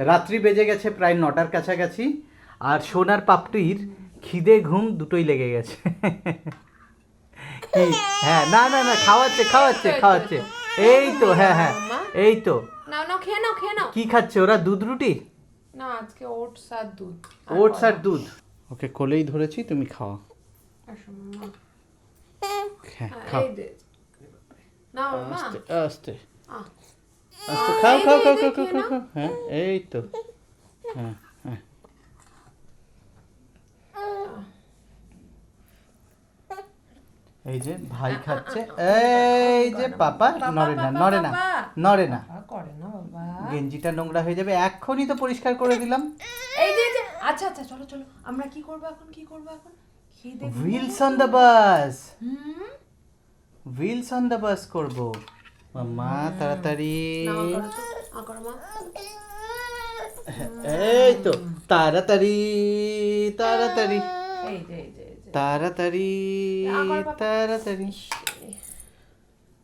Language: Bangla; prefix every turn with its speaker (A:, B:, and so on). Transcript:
A: রাত্রি বেজে গেছে প্রায় 9টার কাছাকাছি, আর সোনার পাপড়ির খিদে ঘুম দুটোই লেগে গেছে। কি? হ্যাঁ, না না না, খাওয়াচ্ছে খাওয়াচ্ছে খাওয়াচ্ছে। এই তো, হ্যাঁ হ্যাঁ, এই তো।
B: নাও নাও, খেয়ে নাও, খেয়ে নাও।
A: কি খাচ্ছে ওরা? দুধ রুটি?
B: না, আজকে ওটস আর দুধ।
A: ওটস আর দুধ। ওকে কোলেই ধরেছি, তুমি খাও।
B: আসো মাম্মা।
A: হ্যাঁ,
B: হ্যাঁ,
A: খাও।
B: এই দে। নাও মাম্মা।
A: আস্তে আস্তে
B: আহ,
A: আস্তে খাও
B: এই
A: খাও
B: দে,
A: খাও
B: এই দে,
A: খাও খাও
B: খেয়ে
A: খাও
B: নাও।
A: খাও। হ্যাঁ, এই তো। হ্যাঁ হ্যাঁ। এই যে ভাই খাচ্ছে, এই যে পাপা নড়ে না নড়ে না নড়ে না।
B: বাবা করে না বাবা।
A: গেঞ্জিটা নোংরা হয়ে যাবে, এক্ষুনি তো পরিষ্কার করে দিলাম।
B: এই যে, এই যে, আচ্ছা আচ্ছা, চলো চলো, আমরা কি করবো এখন, কি করবো এখন? খিদে ঘুম
A: wheels on the bus,
B: hmm,
A: wheels on the bus করবো। মাম্মা তাড়াতাড়ি।
B: নাও করো তো, করো মা।
A: এই তো, তাড়াতাড়ি তাড়াতাড়ি
B: এই যে, এই যে, এই যে।
A: তাড়াতাড়ি
B: আবার বাবা।
A: তাড়াতাড়ি।